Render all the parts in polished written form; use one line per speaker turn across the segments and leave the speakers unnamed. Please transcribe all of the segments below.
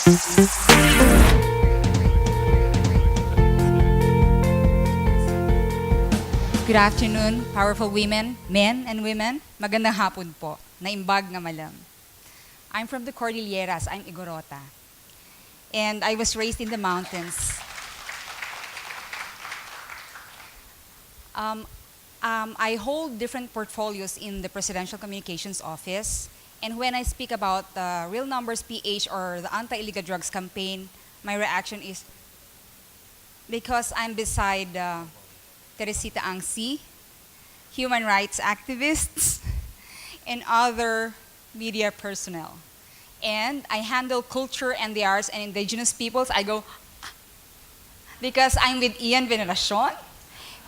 Good afternoon, powerful women, men and women. Magandang hapon po. Naimbag nga malam. I'm from the Cordilleras. I'm Igorota. And I was raised in the mountains. I hold different portfolios in the Presidential Communications Office. And when I speak about the Real Numbers PH or the Anti-Illegal Drugs Campaign, my reaction is because I'm beside Teresita Angsi, human rights activists, and other media personnel. And I handle culture and the arts and indigenous peoples. I go, because I'm with Ian Veneracion,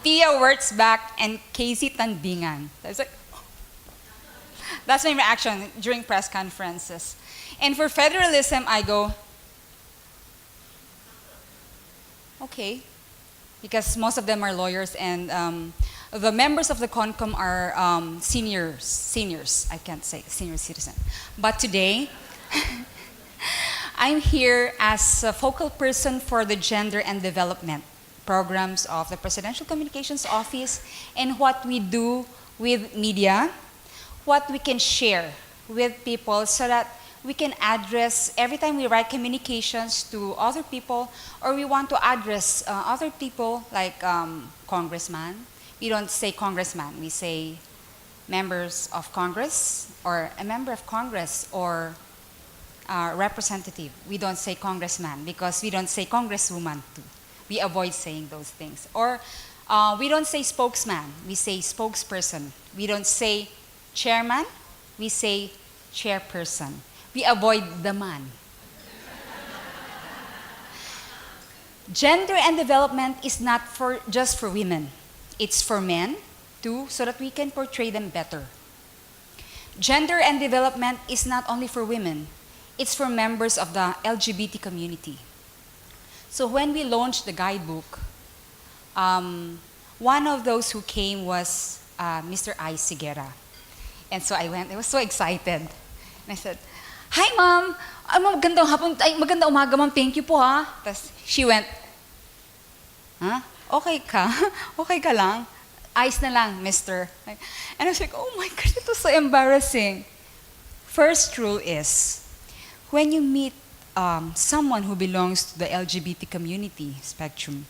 Pia Wurtzbach, and Casey Tandingan. That's my reaction during press conferences. And for federalism, I go, okay. Because most of them are lawyers, and the members of the CONCOM are seniors, I can't say senior citizen. But today, I'm here as a focal person for the gender and development programs of the Presidential Communications Office and what we do with media, what we can share with people so that we can address, every time we write communications to other people, or we want to address other people like congressman. We don't say congressman, we say members of Congress, or a member of Congress, or representative. We don't say congressman because we don't say congresswoman too. We avoid saying those things. Or we don't say spokesman, we say spokesperson. We don't say chairman, we say chairperson. We avoid the man. Gender and development is not just for women. It's for men too, so that we can portray them better. Gender and development is not only for women. It's for members of the LGBT community. So when we launched the Guidebook, one of those who came was Mr. I. Sigera. And so I went, I was so excited. And I said, "Hi, ma'am. Magandang hapon. Ay, magandang umaga, ma'am. Thank you po, ha." Tapos she went, "Huh? Okay ka? Okay ka lang? Ayos na lang, mister." And I was like, oh my God, it was so embarrassing. First rule is, when you meet someone who belongs to the LGBT community spectrum,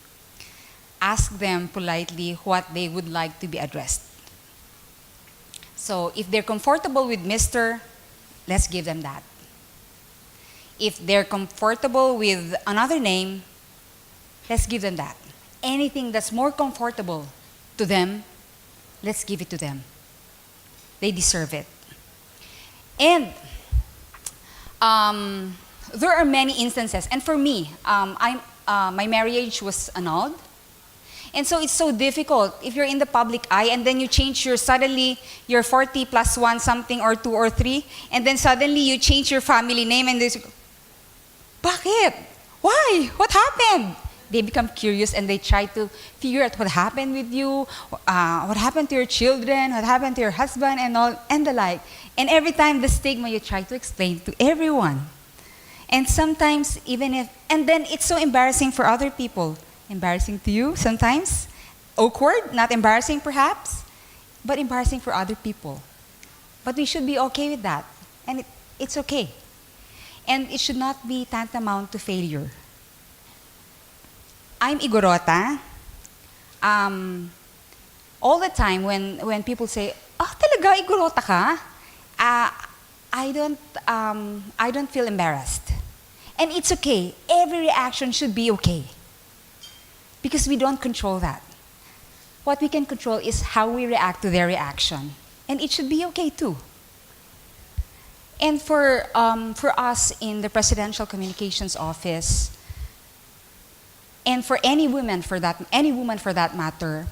ask them politely what they would like to be addressed. So if they're comfortable with Mr., let's give them that. If they're comfortable with another name, let's give them that. Anything that's more comfortable to them, let's give it to them. They deserve it. And there are many instances. And for me, my marriage was annulled. And so it's so difficult if you're in the public eye and then you change suddenly you're 40 plus 1 something or 2 or 3, and then suddenly you change your family name and they say, "Bakit? Why? What happened?" They become curious and they try to figure out what happened with you, what happened to your children, what happened to your husband and all, and the like. And every time the stigma you try to explain to everyone. And sometimes and then it's so embarrassing for other people. Embarrassing to you sometimes, awkward, not embarrassing perhaps, but embarrassing for other people. But we should be okay with that, and it's okay. And it should not be tantamount to failure. I'm Igorota. All the time when people say, "Oh, talaga Igorota ka?" I don't feel embarrassed. And it's okay. Every reaction should be okay. Because we don't control that. What we can control is how we react to their reaction. And it should be okay too. And for us in the Presidential Communications Office, and for any woman for that matter,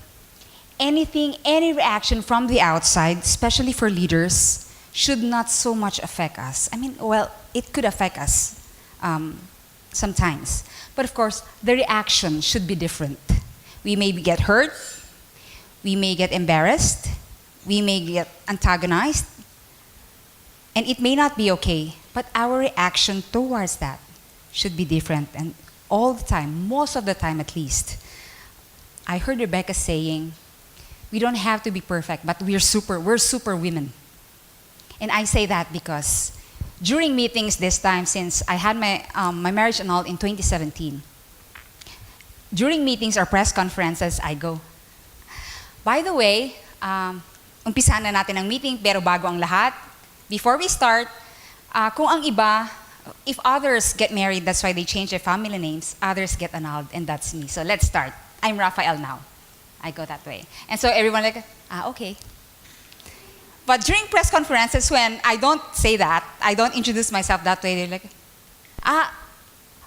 any reaction from the outside, especially for leaders, should not so much affect us. I mean, well, it could affect us sometimes. But of course, the reaction should be different. We may get hurt, we may get embarrassed, we may get antagonized, and it may not be okay, but our reaction towards that should be different. And all the time, most of the time at least, I heard Rebecca saying, we don't have to be perfect, but we're super women. And I say that because during meetings this time, since I had my marriage annulled in 2017, during meetings or press conferences, I go, by the way, umpisahan na natin ang meeting, pero bago ang lahat, before we start, kung ang iba, if others get married, that's why they change their family names, others get annulled, and that's me. So let's start. I'm Rafael now. I go that way. And so everyone like, okay. But during press conferences, when I don't say that, I don't introduce myself that way, they're like,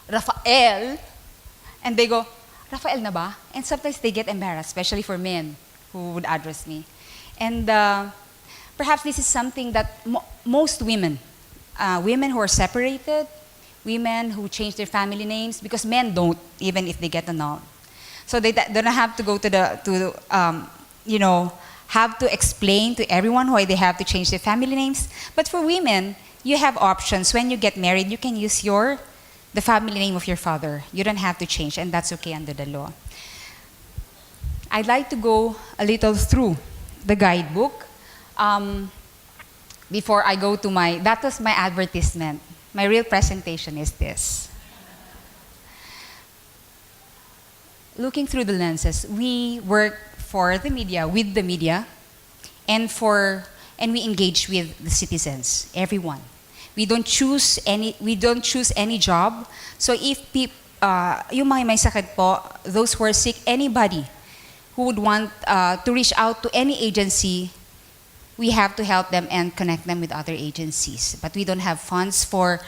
Rafael. And they go, Rafael na ba? And sometimes they get embarrassed, especially for men who would address me. And perhaps this is something that most women, women who are separated, women who change their family names, because men don't, even if they get annulled. So they don't have to go have to explain to everyone why they have to change their family names. But for women, you have options. When you get married, you can use the family name of your father. You don't have to change, and that's okay under the law. I'd like to go a little through the guidebook. Before I go to that was my advertisement. My real presentation is this. Looking through the lenses, we work for the media, with the media, and we engage with the citizens, everyone. We don't choose any job. So if yung mga may sakit po, those who are sick, anybody who would want to reach out to any agency, we have to help them and connect them with other agencies. But we don't have funds for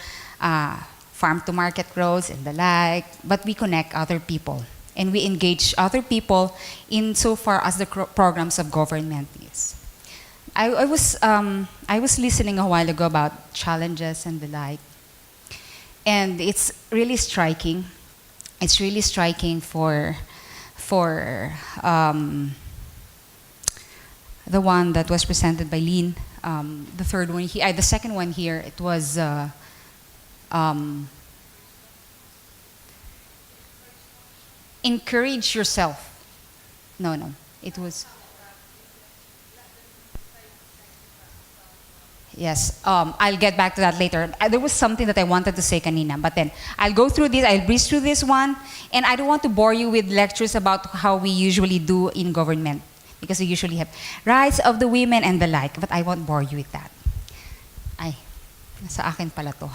farm-to-market roads and the like, but we connect other people. And we engage other people insofar as the programs of government is. I was listening a while ago about challenges and the like, and it's really striking. It's really striking for the one that was presented by Lynn. The third one, the second one here, it was encourage yourself. No, it was. Yes, I'll get back to that later. There was something that I wanted to say kanina, but then I'll go through this, I'll breeze through this one, and I don't want to bore you with lectures about how we usually do in government, because we usually have rights of the women and the like, but I won't bore you with that. Ay, nasa akin pala to.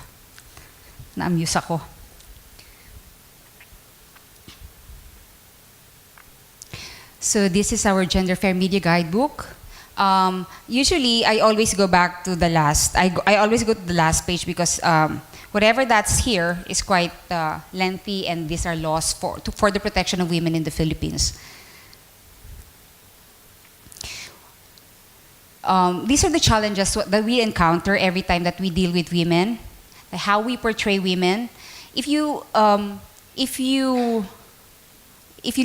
Na-amuse ako. So this is our Gender Fair Media Guidebook. Usually, I always go back to the last. I always go to the last page because whatever that's here is quite lengthy, and these are laws for the protection of women in the Philippines. These are the challenges that we encounter every time that we deal with women, how we portray women. If you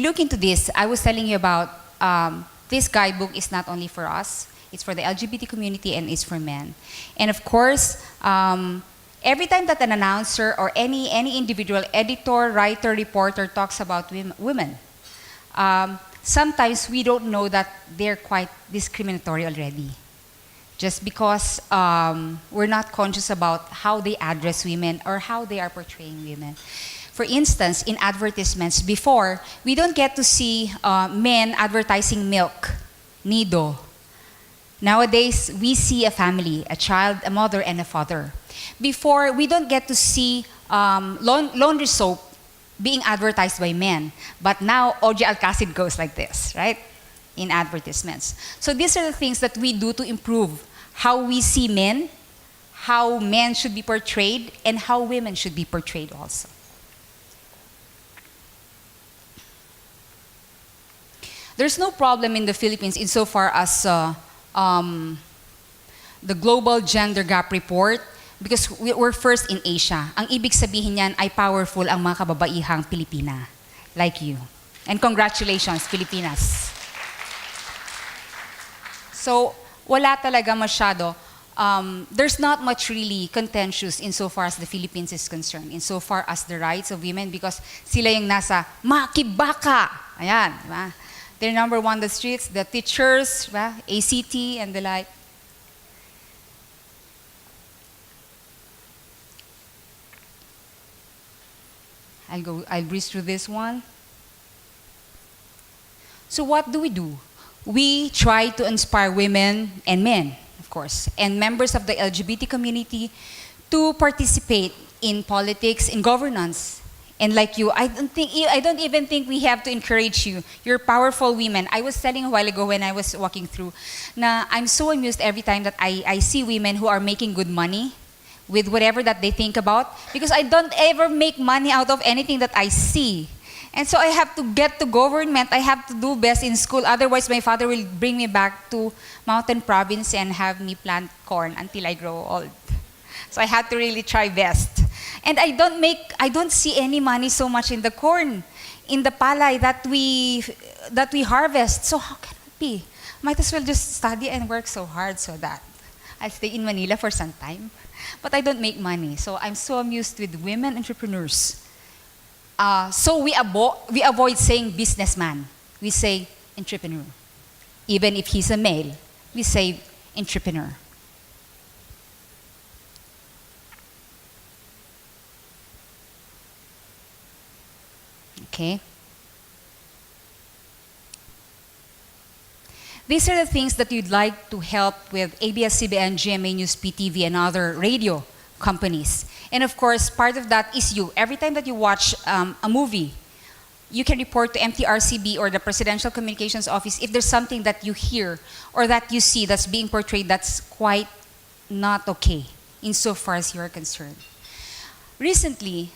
look into this, I was telling you about this guidebook is not only for us, it's for the LGBT community and it's for men. And of course, every time that an announcer or any individual editor, writer, reporter talks about women, sometimes we don't know that they're quite discriminatory already. Just because we're not conscious about how they address women or how they are portraying women. For instance, in advertisements before, we don't get to see men advertising milk, nido. Nowadays, we see a family, a child, a mother, and a father. Before, we don't get to see laundry soap being advertised by men. But now, OG Alcacid goes like this, right? In advertisements. So these are the things that we do to improve how we see men, how men should be portrayed, and how women should be portrayed also. There's no problem in the Philippines insofar as the Global Gender Gap Report, because we're first in Asia. Ang ibig sabihin niyan ay powerful ang mga kababaihang Pilipina, like you. And congratulations, Filipinas. So, wala talaga masyado. there's not much really contentious insofar as the Philippines is concerned, insofar as the rights of women, because sila yung nasa makibaka. Ayan, diba? They're number one the streets, the teachers, diba? ACT and the like. I'll breeze through this one. So what do? We try to inspire women and men, of course, and members of the LGBT community to participate in politics, in governance. And like you, I don't even think we have to encourage you. You're powerful women. I was telling a while ago when I was walking through, na I'm so amused every time that I see women who are making good money with whatever that they think about, because I don't ever make money out of anything that I see. And so I have to get to government. I have to do best in school. Otherwise, my father will bring me back to mountain province and have me plant corn until I grow old. So I have to really try best. And I don't see any money so much in the corn, in the palay that we harvest. So how can it be? Might as well just study and work so hard so that I'll stay in Manila for some time. But I don't make money. So I'm so amused with women entrepreneurs. So we avoid saying businessman. We say entrepreneur. Even if he's a male, we say entrepreneur. Okay. These are the things that you'd like to help with ABS-CBN, GMA News, PTV, and other radio companies. And of course, part of that is you. Every time that you watch a movie, you can report to MTRCB or the Presidential Communications Office if there's something that you hear or that you see that's being portrayed that's quite not okay, insofar as you're concerned. Recently,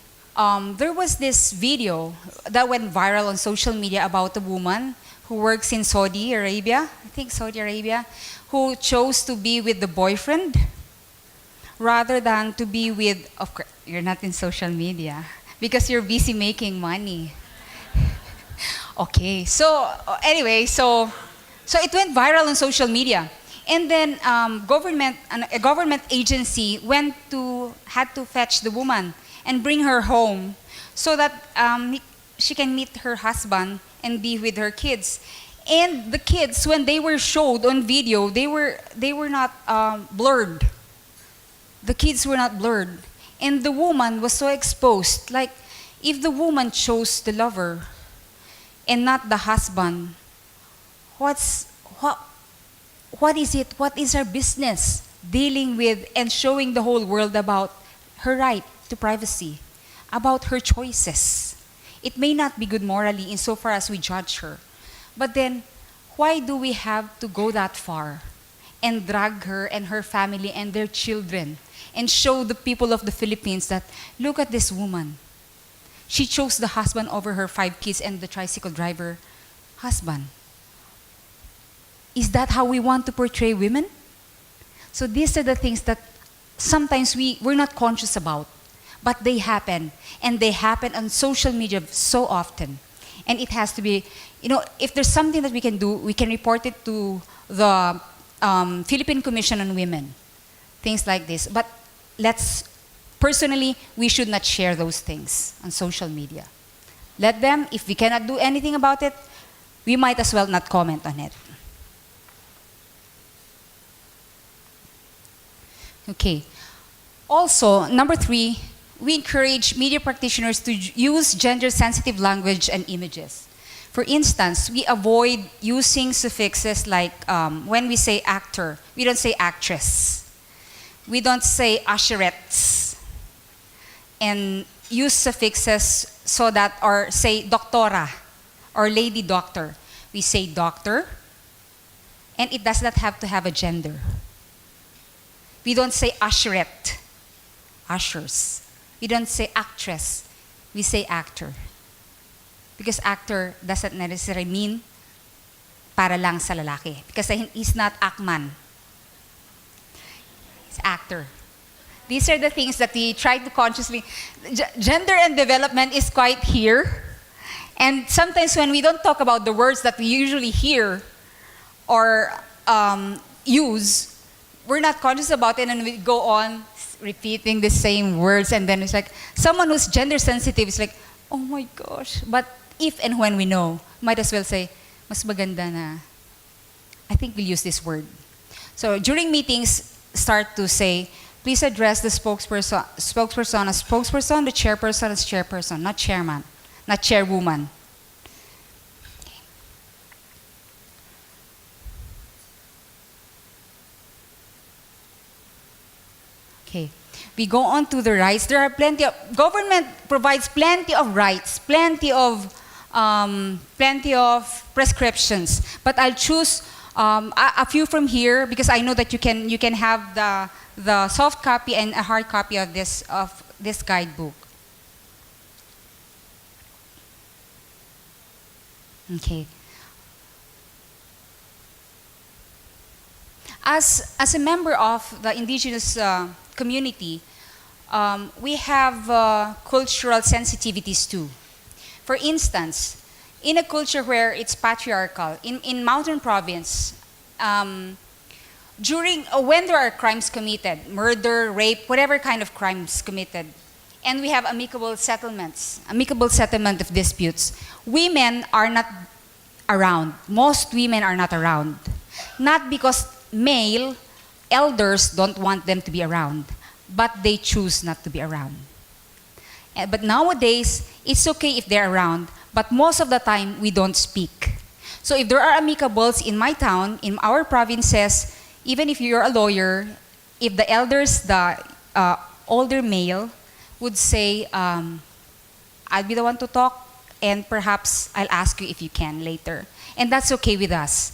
there was this video that went viral on social media about a woman who works in Saudi Arabia, I think Saudi Arabia, who chose to be with the boyfriend rather than to be with, of course, you're not in social media because you're busy making money. Okay, so anyway, so it went viral on social media. And then a government agency had to fetch the woman and bring her home so that she can meet her husband and be with her kids. And the kids, when they were showed on video, they were not blurred. The kids were not blurred. And the woman was so exposed. Like, if the woman chose the lover and not the husband, what is it? What is her business dealing with and showing the whole world about her right to privacy, about her choices? It may not be good morally insofar as we judge her. But then, why do we have to go that far and drag her and her family and their children and show the people of the Philippines that, look at this woman. She chose the husband over her 5 kids and the tricycle driver husband. Is that how we want to portray women? So these are the things that sometimes we're not conscious about, but they happen. And they happen on social media so often. And it has to be, if there's something that we can do, we can report it to the Philippine Commission on Women. Things like this. But personally, we should not share those things on social media. Let them, if we cannot do anything about it, we might as well not comment on it. Okay. Also, number 3, we encourage media practitioners to use gender-sensitive language and images. For instance, we avoid using suffixes like when we say actor, we don't say actress. We don't say usherettes. And use suffixes so that, or say doctora or lady doctor. We say doctor, and it does not have to have a gender. We don't say usherette, ushers. We don't say actress, we say actor. Because actor doesn't necessarily mean para lang sa lalaki. Because he's not Akman. He's actor. These are the things that we try to consciously... Gender and development is quite here. And sometimes when we don't talk about the words that we usually hear or use, we're not conscious about it, and we go on repeating the same words, and then it's like, someone who's gender sensitive is like, oh my gosh. But if and when we know, might as well say, mas maganda na, I think we'll use this word. So during meetings, start to say, please address the spokesperson as spokesperson, the chairperson as chairperson, not chairman, not chairwoman. Okay. We go on to the rights. There are plenty of, government provides plenty of rights, plenty of prescriptions. But I'll choose a few from here, because I know that you can have the soft copy and a hard copy of this guidebook. Okay. As a member of the indigenous community, we have cultural sensitivities too. For instance, in a culture where it's patriarchal, in mountain province, when there are crimes committed, murder, rape, whatever kind of crimes committed, and we have amicable settlement of disputes, women are not around. Most women are not around. Not because male elders don't want them to be around, but they choose not to be around. But nowadays, it's okay if they're around, but most of the time, we don't speak. So if there are amicables in my town, in our provinces, even if you're a lawyer, if the elders, the older male, would say, I'll be the one to talk, and perhaps I'll ask you if you can later. And that's okay with us.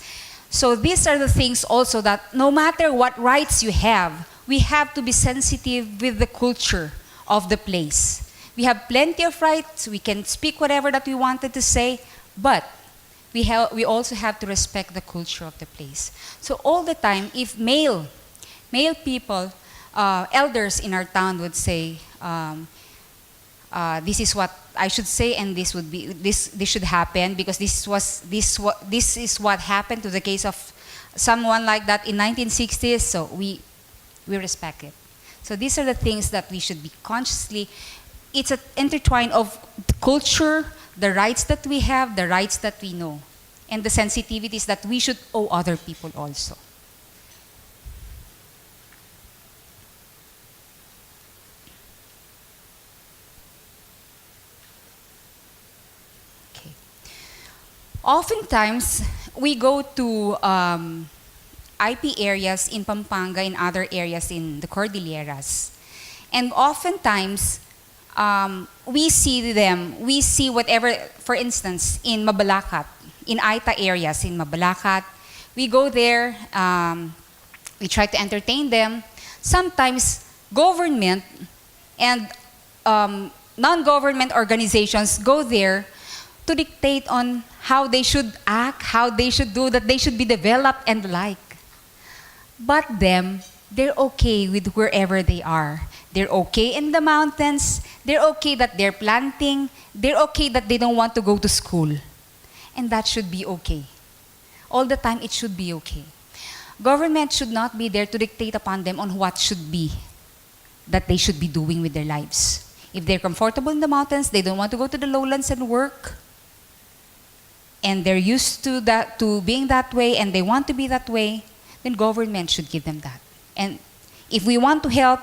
So these are the things also that no matter what rights you have, we have to be sensitive with the culture of the place. We have plenty of rights, we can speak whatever that we wanted to say, but we also have to respect the culture of the place. So all the time, if male people, elders in our town would say, this is what I should say, and this should happen, because this is what happened to the case of someone like that in 1960s. So we respect it. So these are the things that we should be consciously. It's an intertwine of culture, the rights that we have, the rights that we know, and the sensitivities that we should owe other people also. Oftentimes, we go to IP areas in Pampanga, in other areas in the Cordilleras. And oftentimes, we see whatever, for instance, in Mabalacat, in Aita areas in Mabalacat, we go there, we try to entertain them. Sometimes, government and non-government organizations go there to dictate on how they should act, how they should do, that they should be developed and the like. But they're okay with wherever they are. They're okay in the mountains. They're okay that they're planting. They're okay that they don't want to go to school. And that should be okay. All the time, it should be okay. Government should not be there to dictate upon them on what should be, that they should be doing with their lives. If they're comfortable in the mountains, they don't want to go to the lowlands and work, and they're used to that, to being that way, and they want to be that way, then government should give them that. And if we want to help,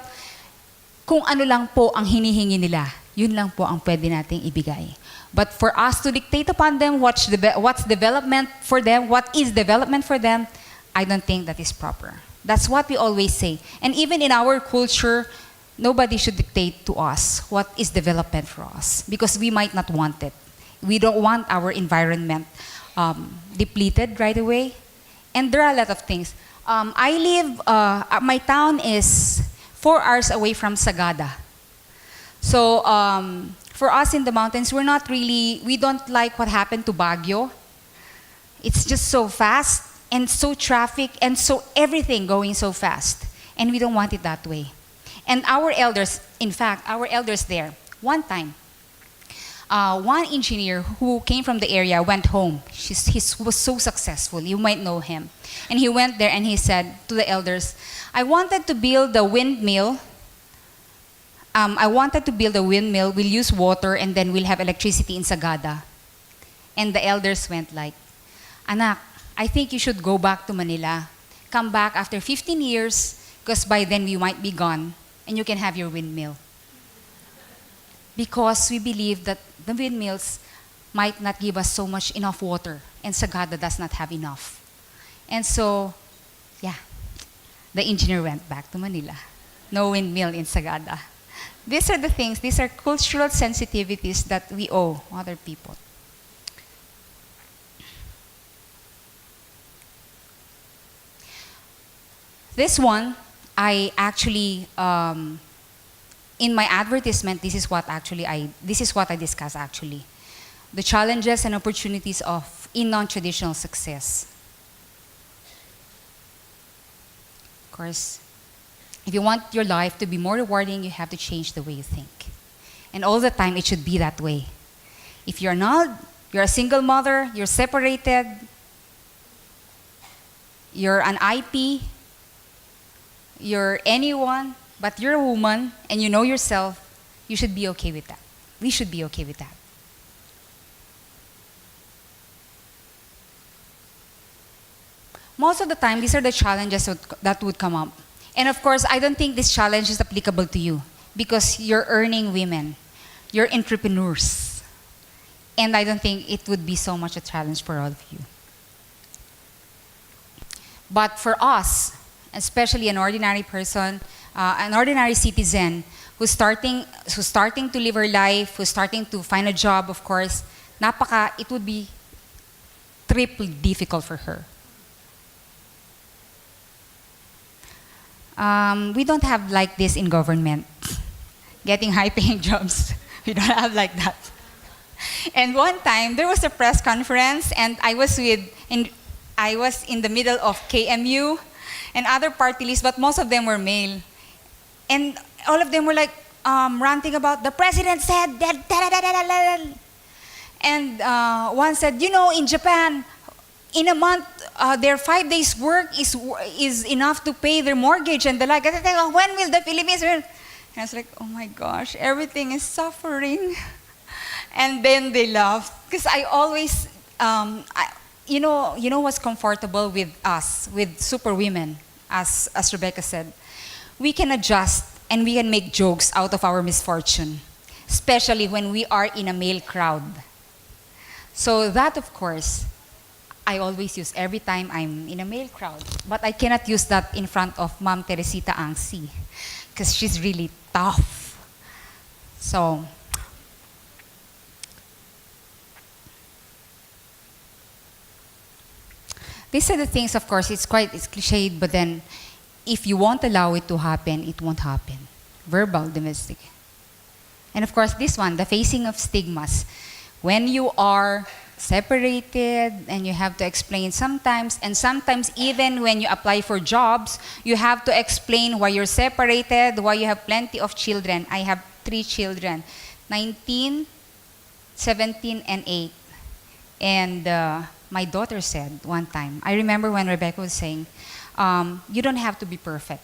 kung ano lang po ang hinihingi nila, yun lang po ang pwede nating ibigay. But for us to dictate upon them what's development for them, what is development for them, I don't think that is proper. That's what we always say. And even in our culture, nobody should dictate to us what is development for us, because we might not want it. We don't want our environment depleted right away. And there are a lot of things. My town is 4 hours away from Sagada. So for us in the mountains, we don't like what happened to Baguio. It's just so fast, and so traffic, and so everything going so fast. And we don't want it that way. And our elders, in fact, our elders there, one time, one engineer who came from the area went home. He was so successful. You might know him. And he went there and he said to the elders, I wanted to build a windmill. We'll use water and then we'll have electricity in Sagada. And the elders went like, Anak, I think you should go back to Manila. Come back after 15 years because by then we might be gone and you can have your windmill. Because we believe that the windmills might not give us so much enough water and Sagada does not have enough. And so, yeah, the engineer went back to Manila. No windmill in Sagada. These are the things, these are cultural sensitivities that we owe other people. This one, I actually, in my advertisement, this is what I discuss actually. The challenges and opportunities in non-traditional success. Of course, if you want your life to be more rewarding, you have to change the way you think. And all the time, it should be that way. If you're not, you're a single mother, you're separated, you're an IP, you're anyone, but you're a woman and you know yourself, you should be okay with that. We should be okay with that. Most of the time, these are the challenges that would come up. And of course, I don't think this challenge is applicable to you because you're earning women. You're entrepreneurs. And I don't think it would be so much a challenge for all of you. But for us, especially an ordinary person, an ordinary citizen who's starting to live her life, who's starting to find a job, of course, it would be triple difficult for her. We don't have like this in government, getting high-paying jobs. We don't have like that. And one time, there was a press conference, and I was in the middle of KMU and other party lists, but most of them were male. And all of them were like ranting about, the president said that, and one said, you know, in Japan, in a month, their 5 days work is enough to pay their mortgage and the like. When will the Philippines? And I was like, oh my gosh, everything is suffering. And then they laughed because I always, you know what's comfortable with us, with super women, as Rebecca said, we can adjust and we can make jokes out of our misfortune, especially when we are in a male crowd. So that, of course, I always use every time I'm in a male crowd. But I cannot use that in front of Ma'am Teresita Angsi because she's really tough. So, these are the things, of course, it's cliched, but then if you won't allow it to happen, it won't happen. Verbal, domestic. And of course, this one, the facing of stigmas. When you are separated and you have to explain sometimes, and sometimes even when you apply for jobs, you have to explain why you're separated, why you have plenty of children. I have 3 children, 19, 17, and 8. And my daughter said one time, I remember when Rebecca was saying, you don't have to be perfect.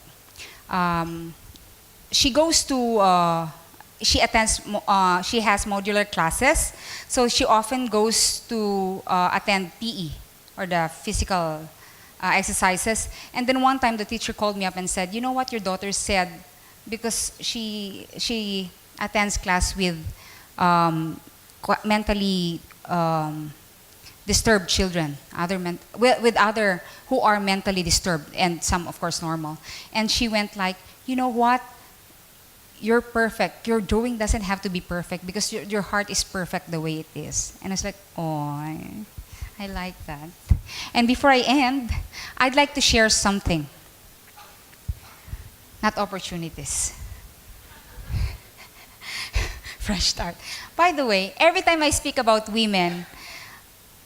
She goes to, she has modular classes, so she often goes to attend PE, or the physical exercises. And then one time the teacher called me up and said, you know what your daughter said? Because she attends class with mentally disturbed children, with other who are mentally disturbed, and some, of course, normal. And she went like, you know what? You're perfect. Your drawing doesn't have to be perfect because your heart is perfect the way it is. And I was like, oh, I like that. And before I end, I'd like to share something. Not opportunities. Fresh start. By the way, every time I speak about women,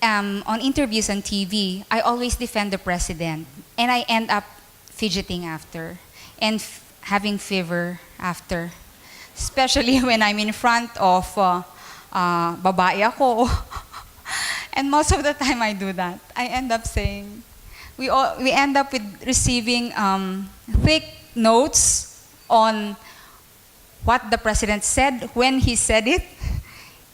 on interviews on TV, I always defend the president. And I end up fidgeting after and having fever after. Especially when I'm in front of babae ako. And most of the time I do that. I end up saying, we end up with receiving thick notes on what the president said, when he said it,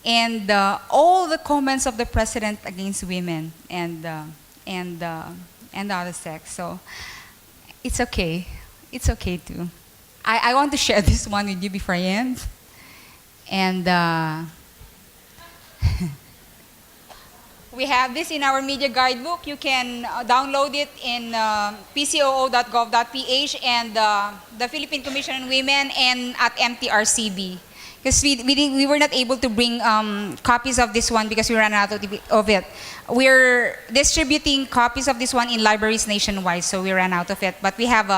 and all the comments of the president against women and the other sex. So it's okay. It's okay too. I want to share this one with you before I end. And we have this in our media guidebook. You can download it in PCOO.gov.ph and the Philippine Commission on Women and at MTRCB. Because we were not able to bring copies of this one because we ran out of it. We're distributing copies of this one in libraries nationwide, so we ran out of it. But we have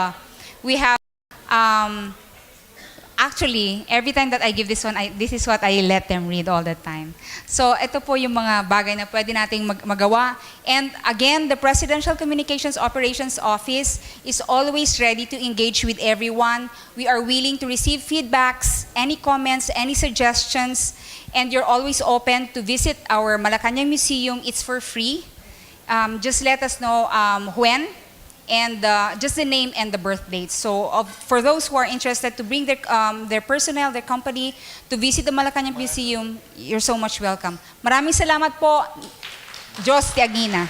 actually, every time that I give this one, this is what I let them read all the time. So ito po yung mga bagay na pwede nating magawa. And again, the Presidential Communications Operations Office is always ready to engage with everyone. We are willing to receive feedbacks, any comments, any suggestions, and you're always open to visit our Malacanang Museum. It's for free. Just let us know when, and just the name and the birth date. So for those who are interested to bring their personnel, their company, to visit the Malacanang Museum, you're so much welcome. Maraming salamat po. Diyos ti Agina.